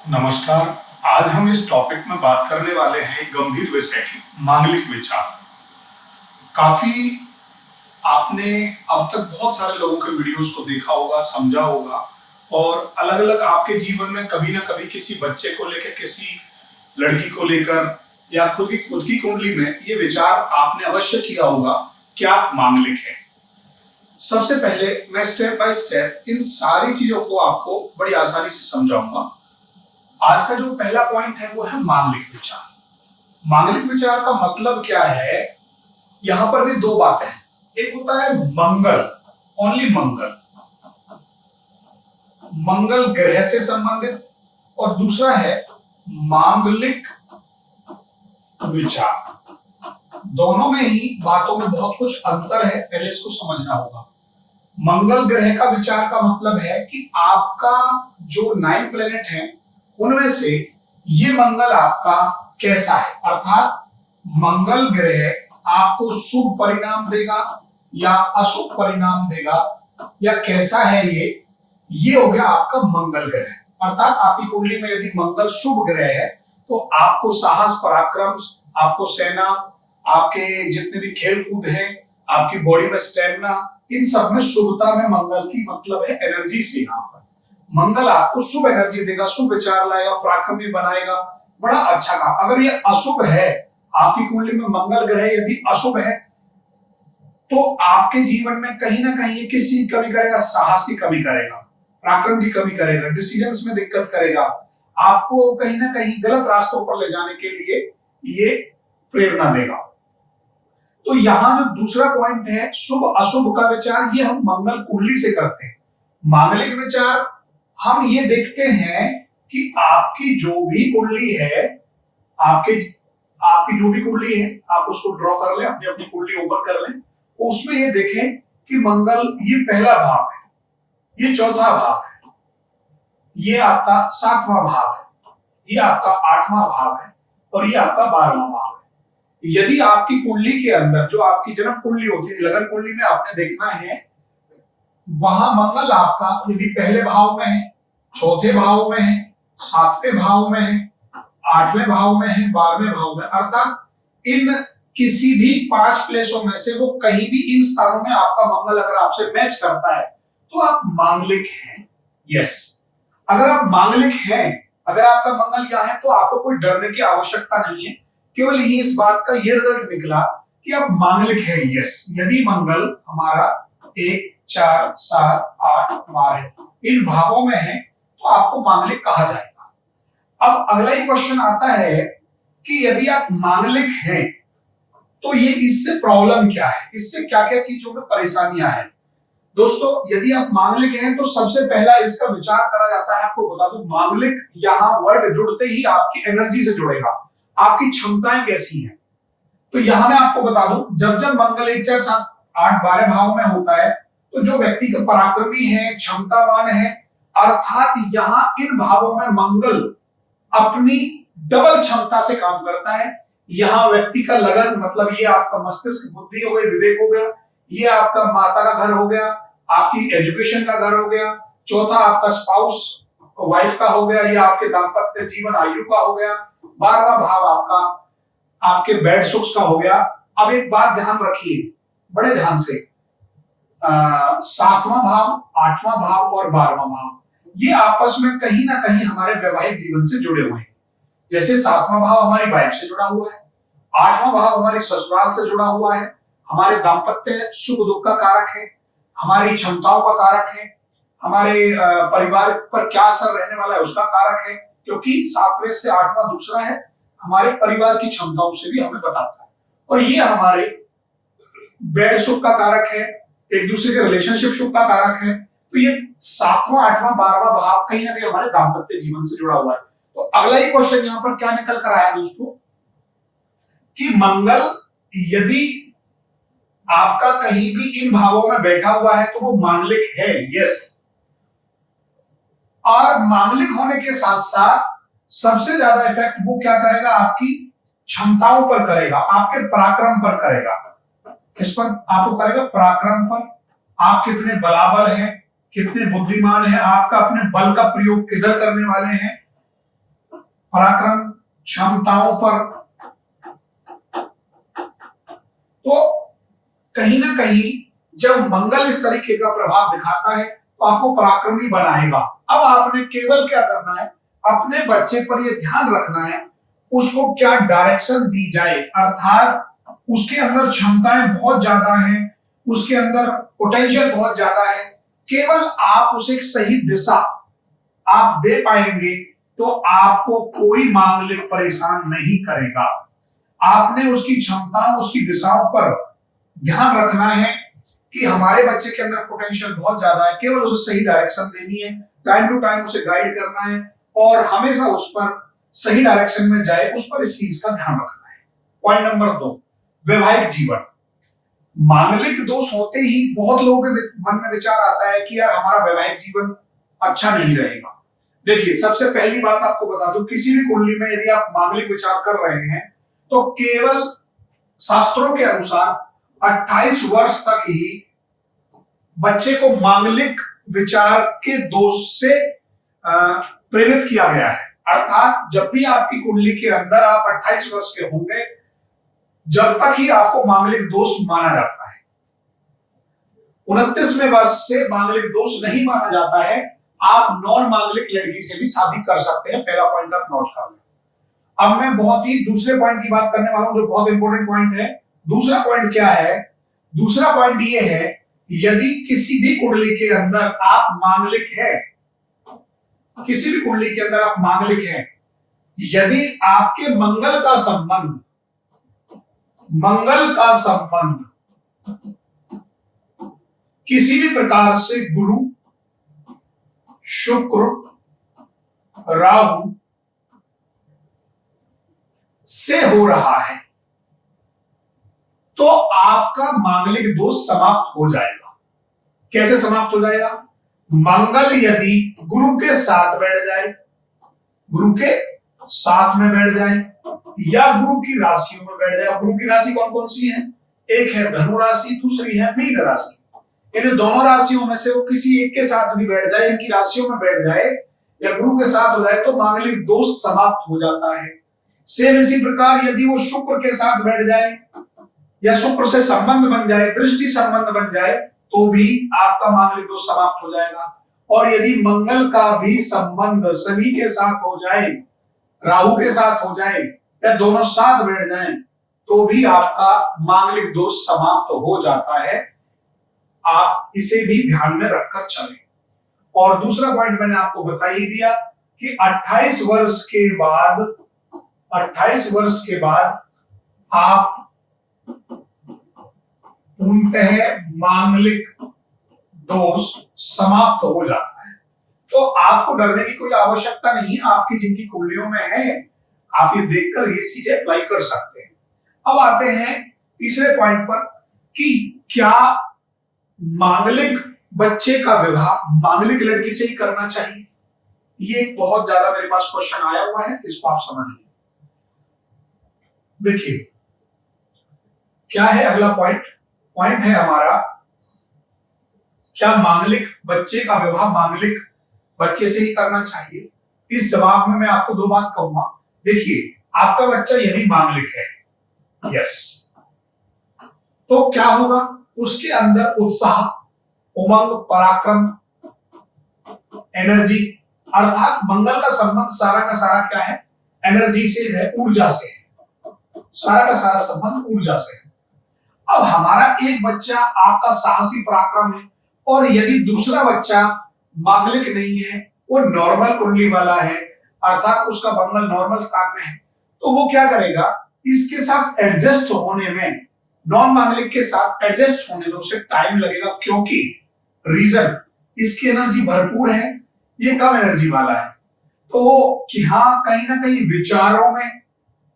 नमस्कार। आज हम इस टॉपिक में बात करने वाले हैं एक गंभीर विषय की, मांगलिक विचार। काफी आपने अब तक बहुत सारे लोगों के वीडियोस को देखा होगा, समझा होगा, और अलग अलग आपके जीवन में कभी ना कभी किसी बच्चे को लेकर, किसी लड़की को लेकर या खुद की कुंडली में ये विचार आपने अवश्य किया होगा कि आप मांगलिक हैं। सबसे पहले मैं स्टेप बाय स्टेप इन सारी चीजों को आपको बड़ी आसानी से समझाऊंगा। आज का जो पहला पॉइंट है वो है मांगलिक विचार। मांगलिक विचार का मतलब क्या है? यहां पर भी दो बातें हैं। एक होता है मंगल, ओनली मंगल, मंगल ग्रह से संबंधित, और दूसरा है मांगलिक विचार। दोनों में ही बातों में बहुत कुछ अंतर है, पहले इसको समझना होगा। मंगल ग्रह का विचार का मतलब है कि आपका जो 9 प्लेनेट है उनमें से ये मंगल आपका कैसा है, अर्थात मंगल ग्रह आपको शुभ परिणाम देगा या अशुभ परिणाम देगा, या कैसा है ये हो गया आपका मंगल ग्रह। अर्थात आपकी कुंडली में यदि मंगल शुभ ग्रह है तो आपको साहस, पराक्रम, आपको सेना, आपके जितने भी खेल कूद है, आपकी बॉडी में स्टेमिना, इन सब में शुभता में मंगल की मतलब है एनर्जी से। यहाँ पर मंगल आपको शुभ एनर्जी देगा, शुभ विचार लाएगा, पराक्रमी बनाएगा, बड़ा अच्छा काम। अगर ये अशुभ है, आपकी कुंडली में मंगल ग्रह यदि अशुभ है तो आपके जीवन में कहीं ना कहीं किस चीज की कमी करेगा? साहस की कमी करेगा, पराक्रम की कमी करेगा, डिसीजंस में दिक्कत करेगा, आपको कहीं ना कहीं गलत रास्तों पर ले जाने के लिए ये प्रेरणा देगा। तो यहां जो दूसरा पॉइंट है शुभ अशुभ का विचार, ये हम मंगल कुंडली से करते हैं। मांगलिक विचार हम ये देखते हैं कि आपकी जो भी कुंडली है, आपकी जो भी कुंडली है, आप उसको ड्रॉ कर लें, अपनी अपनी कुंडली ओपन कर लें, उसमें ये देखें कि मंगल ये पहला भाव है, ये चौथा भाव है, ये आपका 7वां भाव है, ये आपका 8वां भाव है, और ये आपका 12वां भाव है। यदि आपकी कुंडली के अंदर जो आपकी जन्म कुंडली होती है, लगन कुंडली में आपने देखना है, वहां मंगल आपका यदि पहले भाव में है, चौथे भाव में है, 7वें भाव में है, 8वें भाव में है, 12वें भाव में, अर्थात इन किसी भी 5 प्लेसों में से वो कहीं भी इन स्थानों में आपका मंगल अगर आपसे मैच करता है तो आप मांगलिक हैं। यस, अगर आप मांगलिक हैं, अगर आपका मंगल यहाँ है तो आपको कोई डरने की आवश्यकता नहीं है। केवल ये इस बात का ये रिजल्ट निकला कि आप मांगलिक हैं। यस, यदि मंगल हमारा 1, 4, 7, 8, 12 इन भावों में है तो आपको मांगलिक कहा जाएगा। अब अगला ही क्वेश्चन आता है कि यदि आप मांगलिक हैं तो ये इससे प्रॉब्लम क्या है, इससे क्या क्या चीजों में परेशानियां हैं। दोस्तों, यदि आप मांगलिक हैं तो सबसे पहला इसका विचार करा जाता है, आपको बता दूं, मांगलिक यहां वर्ड जुड़ते ही आपकी एनर्जी से जुड़ेगा, आपकी क्षमताएं कैसी हैं। तो यहां मैं आपको बता दूं, जब जब मंगल 1, 4, 7, 8, 12 भाव में होता है तो जो व्यक्ति का पराक्रमी है, क्षमतावान है, अर्थात यहां इन भावों में मंगल अपनी डबल क्षमता से काम करता है। यहां व्यक्ति का लगन, मतलब ये आपका मस्तिष्क, बुद्धि हो गई, विवेक हो गया, ये आपका माता का घर हो गया, आपकी एजुकेशन का घर हो गया, चौथा आपका स्पाउस, वाइफ का हो गया, ये आपके दाम्पत्य जीवन आयु का हो गया, 12वां भाव आपका आपके बेड सुख का हो गया। अब एक बात ध्यान रखिए बड़े ध्यान से, 7वां भाव, 8वां भाव और 12वां भाव ये आपस में कहीं ना कहीं हमारे वैवाहिक जीवन से जुड़े हुए हैं। जैसे 7वां भाव हमारी वाइफ से जुड़ा हुआ है, 8वां भाव हमारी ससुराल से जुड़ा हुआ है, हमारे दाम्पत्य सुख दुख का कारक है, हमारी क्षमताओं का कारक है, हमारे परिवार पर क्या असर रहने वाला है उसका कारक है, क्योंकि 7वें से 8वां दूसरा है, हमारे परिवार की क्षमताओं से भी हमें बताता है, और ये हमारे बेड सुख का कारक है, एक दूसरे के रिलेशनशिप सुख का कारक है। तो ये 7वां, 8वां, 12वां भाव कहीं ना कहीं हमारे दाम्पत्य जीवन से जुड़ा हुआ है। तो अगला ही क्वेश्चन यहां पर क्या निकल कर आया दोस्तों, कि मंगल यदि आपका कहीं भी इन भावों में बैठा हुआ है तो वो मांगलिक है। यस, और मांगलिक होने के साथ साथ सबसे ज्यादा इफेक्ट वो क्या करेगा? आपकी क्षमताओं पर करेगा, आपके पराक्रम पर करेगा। किस पर आपको करेगा? पराक्रम पर। आप कितने बलाबल हैं, कितने बुद्धिमान हैं, आपका अपने बल का प्रयोग किधर करने वाले हैं, पराक्रम, क्षमताओं पर। तो कहीं ना कहीं जब मंगल इस तरीके का प्रभाव दिखाता है तो आपको पराक्रमी बनाएगा। अब आपने केवल क्या करना है, अपने बच्चे पर यह ध्यान रखना है उसको क्या डायरेक्शन दी जाए, अर्थात उसके अंदर क्षमताएं बहुत ज्यादा हैं, उसके अंदर पोटेंशियल बहुत ज्यादा है, केवल आप उसे एक सही दिशा आप दे पाएंगे तो आपको कोई मांगलिक परेशान नहीं करेगा। आपने उसकी क्षमताओं, उसकी दिशाओं पर ध्यान रखना है कि हमारे बच्चे के अंदर पोटेंशियल बहुत ज्यादा है, केवल उसे सही डायरेक्शन देनी है, टाइम टू टाइम उसे गाइड करना है और हमेशा उस पर सही डायरेक्शन में जाए, उस पर इस चीज का ध्यान रखना है। पॉइंट नंबर 2, वैवाहिक जीवन। मांगलिक दोष होते ही बहुत लोगों के मन में विचार आता है कि यार हमारा वैवाहिक जीवन अच्छा नहीं रहेगा। देखिए, सबसे पहली बात आपको बता दूं, किसी भी कुंडली में यदि आप मांगलिक विचार कर रहे हैं तो केवल शास्त्रों के अनुसार 28 वर्ष तक ही बच्चे को मांगलिक विचार के दोष से प्रेरित किया गया है। अर्थात जब भी आपकी कुंडली के अंदर आप 28 वर्ष के होंगे, जब तक ही आपको मांगलिक दोष माना जाता है। 29वें वर्ष से मांगलिक दोष नहीं माना जाता है। आप नॉन मांगलिक लड़की से भी शादी कर सकते हैं। पहला पॉइंट आप नोट कर लें। अब मैं बहुत ही दूसरे पॉइंट की बात करने वाला हूं जो बहुत इंपॉर्टेंट पॉइंट है। दूसरा पॉइंट क्या है? दूसरा पॉइंट ये है, यदि किसी भी कुंडली के अंदर आप मांगलिक है, किसी भी कुंडली के अंदर आप मांगलिक हैं, यदि आपके मंगल का संबंध किसी भी प्रकार से गुरु, शुक्र, राहु से हो रहा है तो आपका मांगलिक दोष समाप्त हो जाएगा। कैसे समाप्त हो जाएगा? मंगल यदि गुरु के साथ बैठ जाए, गुरु के साथ में बैठ जाए या गुरु की राशियों में बैठ जाए। गुरु की राशि कौन कौन सी है? एक है धनु राशि, दूसरी है मीन राशि। इन दोनों राशियों में से वो किसी एक के साथ भी बैठ जाए, इनकी राशियों में बैठ जाए या गुरु के साथ हो जाए तो मांगलिक दोष समाप्त हो जाता है। सेम इसी प्रकार यदि वो शुक्र के साथ बैठ जाए या शुक्र से संबंध बन जाए, दृष्टि संबंध बन जाए तो भी आपका मांगलिक दोष समाप्त हो जाएगा। और यदि मंगल का भी संबंध शनि के साथ हो जाए, राहु के साथ हो जाए या दोनों साथ बैठ जाएं तो भी आपका मांगलिक दोष समाप्त हो जाता है। आप इसे भी ध्यान में रखकर चलें। और दूसरा पॉइंट मैंने आपको बता ही दिया कि 28 वर्ष के बाद आप पूर्णतः मांगलिक दोष समाप्त हो जाता है। तो आपको डरने की कोई आवश्यकता नहीं है। आपकी जिनकी कुंडलियों में है, आप ये देखकर ये चीजें अप्लाई कर सकते हैं। अब आते हैं तीसरे पॉइंट पर कि क्या मांगलिक बच्चे का विवाह मांगलिक लड़की से ही करना चाहिए? ये बहुत ज्यादा मेरे पास क्वेश्चन आया हुआ है, इसको आप समझिए। देखिए क्या है अगला पॉइंट। पॉइंट है हमारा, क्या मांगलिक बच्चे का विवाह मांगलिक बच्चे से ही करना चाहिए? इस जवाब में मैं आपको दो बात कहूंगा। देखिए, आपका बच्चा यदि मांगलिक है, यस, तो क्या होगा? उसके अंदर उत्साह, उमंग, पराक्रम, एनर्जी, अर्थात मंगल का संबंध सारा का सारा क्या है? एनर्जी से है, ऊर्जा से है। सारा का सारा संबंध ऊर्जा से है। अब हमारा एक बच्चा आपका साहसी पराक्रम है और यदि दूसरा बच्चा मांगलिक नहीं है, वो नॉर्मल कुंडली वाला है, अर्थात उसका मंगल नॉर्मल स्थान में है, तो वो क्या करेगा? इसके साथ एडजस्ट होने में, नॉन मांगलिक के साथ एडजस्ट होने में उसे टाइम लगेगा। क्योंकि रीजन, इसकी एनर्जी भरपूर है, ये कम एनर्जी वाला है। तो कि हाँ, कहीं ना कहीं विचारों में,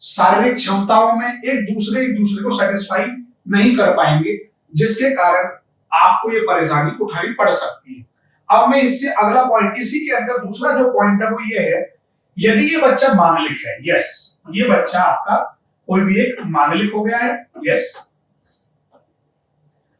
शारीरिक क्षमताओं में एक दूसरे को सेटिस्फाई नहीं कर पाएंगे, जिसके कारण आपको ये परेशानी उठानी पड़ सकती है। अब मैं इससे अगला पॉइंट, इसी के अंदर दूसरा जो पॉइंट है वो ये है, यदि ये बच्चा मांगलिक है, यस, ये बच्चा आपका कोई भी एक मांगलिक हो गया है, यस।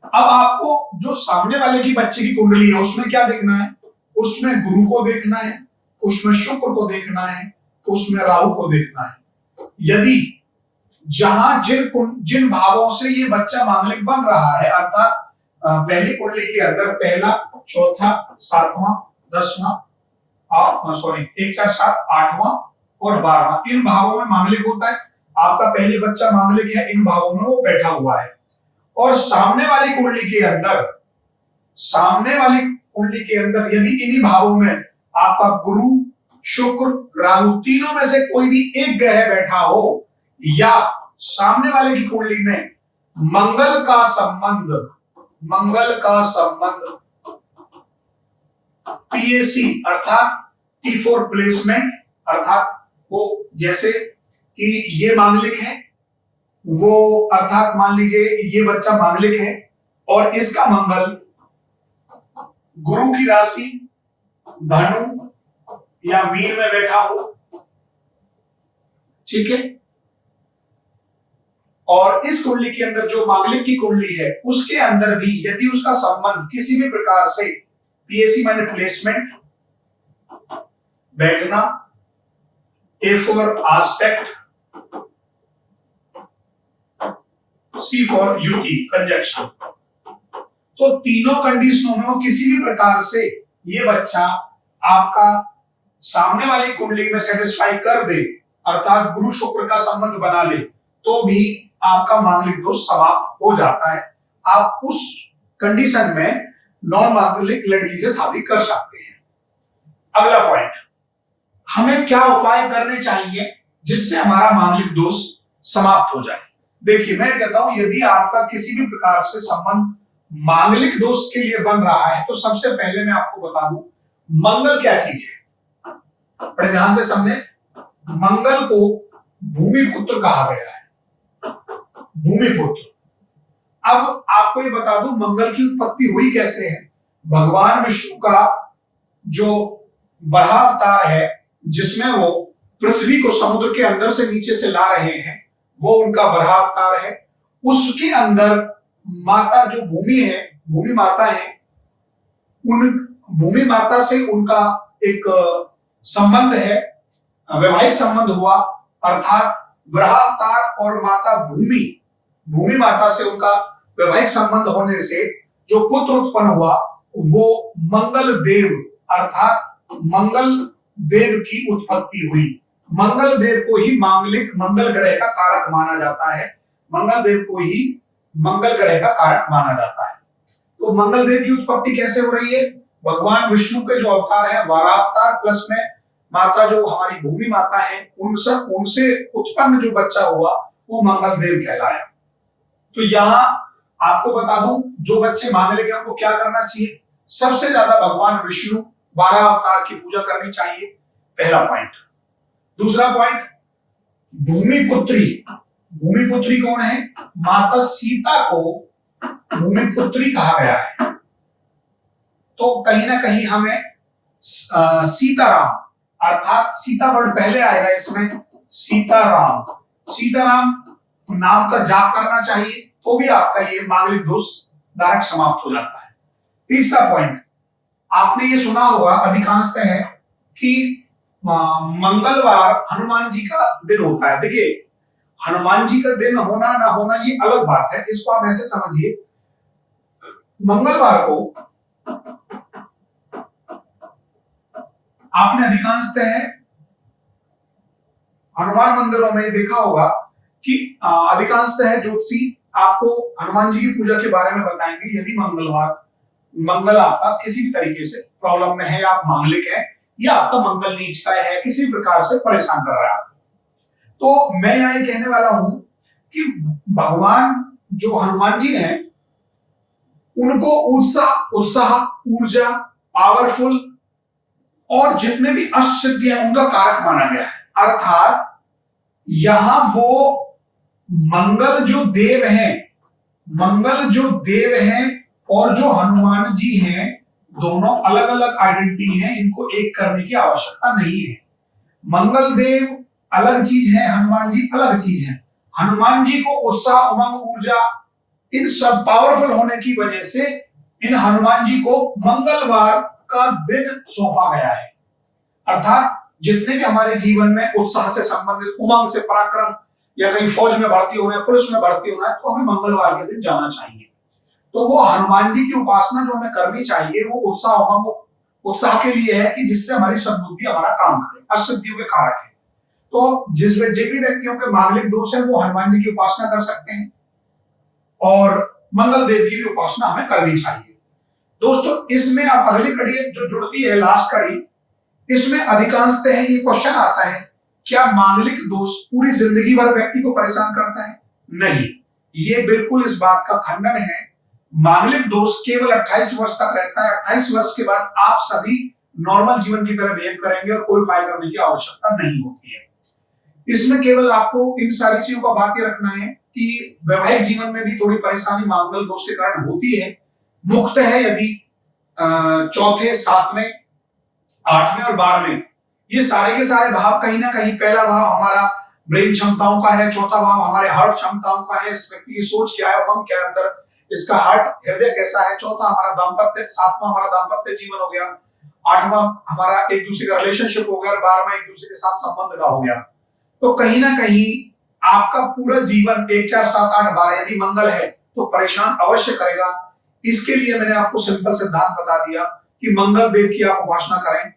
अब आपको जो सामने वाले की बच्चे की कुंडली है उसमें क्या देखना है? उसमें गुरु को देखना है, उसमें शुक्र को देखना है, तो उसमें राहु को देखना है। यदि जहां जिन भावों से ये बच्चा मांगलिक बन रहा है, अर्थात पहली कुंडली के अंदर पहला, चौथा, सातवां, 10वां, 1 4 7 8वां और 12वां, इन भावों में मांगलिक होता है। आपका पहले बच्चा मांगलिक है, इन भावों में वो बैठा हुआ है। और सामने वाली कुंडली के अंदर यदि इन्हीं भावों में आपका गुरु, शुक्र, राहु, तीनों में से कोई भी एक ग्रह बैठा हो, या सामने वाले की कुंडली में मंगल का संबंध पीएसी अर्थात T4 प्लेसमेंट, अर्थात वो जैसे कि ये मांगलिक है, वो अर्थात मान लीजिए ये बच्चा मांगलिक है और इसका मंगल गुरु की राशि धनु या मीन में बैठा हो, ठीक है। और इस कुंडली के अंदर जो मांगलिक की कुंडली है उसके अंदर भी यदि उसका संबंध किसी भी प्रकार से पीएसी माने प्लेसमेंट, बैठना, A for aspect, C for युति कंजक्शन, तो तीनों कंडीशनों में किसी भी प्रकार से ये बच्चा आपका सामने वाली कुंडली में सेटिस्फाई कर दे, अर्थात गुरु शुक्र का संबंध बना ले, तो भी आपका मांगलिक दोष समाप्त हो जाता है। आप उस कंडीशन में नॉन मांगलिक लड़की से शादी कर सकते हैं। अगला पॉइंट, हमें क्या उपाय करने चाहिए जिससे हमारा मांगलिक दोष समाप्त हो जाए। देखिए, मैं कहता हूं यदि आपका किसी भी प्रकार से संबंध मांगलिक दोष के लिए बन रहा है तो सबसे पहले मैं आपको बता दूं मंगल क्या चीज है। बड़े ध्यान से समझे, मंगल को भूमिपुत्र कहा गया है, भूमिपुत्र। अब आपको ये बता दूं मंगल की उत्पत्ति हुई कैसे है। भगवान विष्णु का जो बराह अवतार है जिसमें वो पृथ्वी को समुद्र के अंदर से नीचे से ला रहे हैं, वो उनका बराह अवतार है। उसके अंदर माता जो भूमि है, भूमि माता है, उन भूमि माता से उनका एक संबंध है, वैवाहिक संबंध हुआ, अर्थात बराह अवतार और माता भूमि माता से उनका वैवाहिक संबंध होने से जो पुत्र उत्पन्न हुआ वो मंगल देव, अर्थात मंगल देव की उत्पत्ति हुई। मंगल देव को ही मांगलिक मंगल ग्रह का कारक माना जाता है, मंगल देव को ही मंगल ग्रह का कारक माना जाता है। तो मंगल देव की उत्पत्ति कैसे हो रही है? भगवान विष्णु के जो अवतार है वाराह अवतार प्लस में माता जो हमारी भूमि माता है, उनसे उत्पन्न जो बच्चा हुआ वो मंगल देव कहलाया। तो यहां आपको बता दूं जो बच्चे मांगलिक हैं उनको क्या करना चाहिए। सबसे ज्यादा भगवान विष्णु वाराह अवतार की पूजा करनी चाहिए, पहला पॉइंट। दूसरा पॉइंट, भूमिपुत्री। भूमिपुत्री कौन है? माता सीता को भूमिपुत्री कहा गया है। तो कहीं ना कहीं हमें सीताराम, अर्थात सीता वर्ड पहले आएगा इसमें, सीताराम नाम का जाप करना चाहिए, तो भी आपका ये मांगलिक दोष डायरेक्ट समाप्त हो जाता है। तीसरा पॉइंट, आपने ये सुना होगा अधिकांशतः है कि मंगलवार हनुमान जी का दिन होता है। देखिए, हनुमान जी का दिन होना ना होना ये अलग बात है, इसको आप ऐसे समझिए, मंगलवार को आपने अधिकांशतः हनुमान मंदिरों में देखा होगा कि अधिकांशतः ज्योतिषी आपको हनुमान जी की पूजा के बारे में बताएंगे। यदि मंगल आपका किसी भी तरीके से प्रॉब्लम में है, आप मांगलिक है या आपका मंगल नीच का है, किसी प्रकार से परेशान कर रहा है, तो मैं यहाँ ये कहने वाला हूं कि भगवान जो हनुमान जी हैं उनको उत्साह, ऊर्जा, पावरफुल और जितने भी अष्ट सिद्धि हैं उनका कारक माना गया है। अर्थात यहां वो मंगल जो देव हैं और जो हनुमान जी हैं, दोनों अलग अलग आइडेंटिटी हैं, इनको एक करने की आवश्यकता नहीं है। मंगल देव अलग चीज है, हनुमान जी अलग चीज है। हनुमान जी को उत्साह, उमंग, ऊर्जा इन सब पावरफुल होने की वजह से इन हनुमान जी को मंगलवार का दिन सौंपा गया है। अर्थात जितने भी हमारे जीवन में उत्साह से संबंधित, उमंग से, पराक्रम, या कहीं फौज में भर्ती होना है, पुलिस में भर्ती होना है, तो हमें मंगलवार के दिन जाना चाहिए। तो वो हनुमान जी की उपासना जो हमें करनी चाहिए वो उत्साह, उमंग, उत्साह के लिए है कि जिससे हमारी सद्बुद्धि हमारा काम करे, अष्टसिद्धियों के कारक है। तो जिन भी व्यक्तियों के मांगलिक दोष है वो हनुमान जी की उपासना कर सकते हैं और मंगल देव की भी उपासना हमें करनी चाहिए। दोस्तों, इसमें अब अगली कड़ी जो जुड़ती है, लास्ट कड़ी, इसमें अधिकांशतः ये क्वेश्चन आता है, क्या मांगलिक दोष पूरी जिंदगी भर व्यक्ति को परेशान करता है? नहीं, ये बिल्कुल इस बात का खंडन है। मांगलिक दोष केवल 28 वर्ष तक रहता है। 28 वर्ष के बाद आप सभी नॉर्मल जीवन की तरह बिहेव करेंगे और कोई उपाय करने की आवश्यकता नहीं होती है। इसमें केवल आपको इन सारी चीजों का बात ये रखना है कि वैवाहिक जीवन में भी थोड़ी परेशानी मांगलिक दोष के कारण होती है। मुक्त है यदि चौथे, सातवें, आठवें और 12वें, ये सारे के सारे भाव कहीं ना कहीं, पहला भाव हमारा ब्रेन क्षमताओं का है, चौथा भाव हमारे हार्ट क्षमताओं का है, इस व्यक्ति की सोच क्या है, उमंग क्या है अंदर, इसका हार्ट, हृदय कैसा है, चौथा हमारा दाम्पत्य, सातवां हमारा दाम्पत्य जीवन हो गया, आठवां हमारा एक दूसरे का रिलेशनशिप हो गया, 12वां एक दूसरे के साथ संबंध का हो गया। तो कहीं ना कहीं आपका पूरा जीवन 1, 4, 7, 8, 12 यदि मंगल है तो परेशान अवश्य करेगा। इसके लिए मैंने आपको सिंपल सिद्धांत बता दिया कि मंगल देव की आप उपासना करें,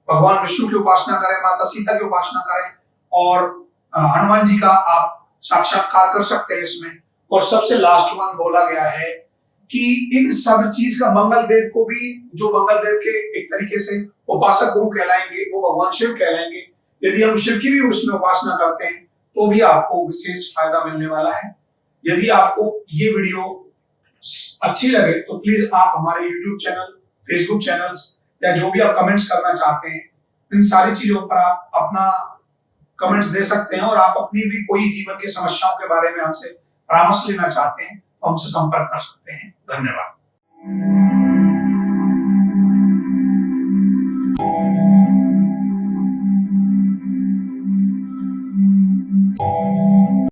भगवान विष्णु की उपासना करें, माता सीता की उपासना करें और हनुमान जी का आप साक्षात्कार कर सकते हैं इसमें। और सबसे लास्ट वन बोला गया है कि इन सब चीज का मंगल देव को भी, जो मंगल देव के एक तरीके से उपासक गुरु कहलाएंगे, वो भगवान शिव कहलाएंगे। यदि हम शिव की भी उसमें उपासना करते हैं तो भी आपको विशेष फायदा मिलने वाला है। यदि आपको ये वीडियो अच्छी लगे तो प्लीज आप हमारे YouTube चैनल, Facebook चैनल्स या जो भी आप कमेंट्स करना चाहते हैं, इन सारी चीजों पर आप अपना कमेंट्स दे सकते हैं। और आप अपनी भी कोई जीवन की समस्याओं के बारे में हमसे परामर्श लेना चाहते हैं तो हमसे संपर्क कर सकते हैं। धन्यवाद।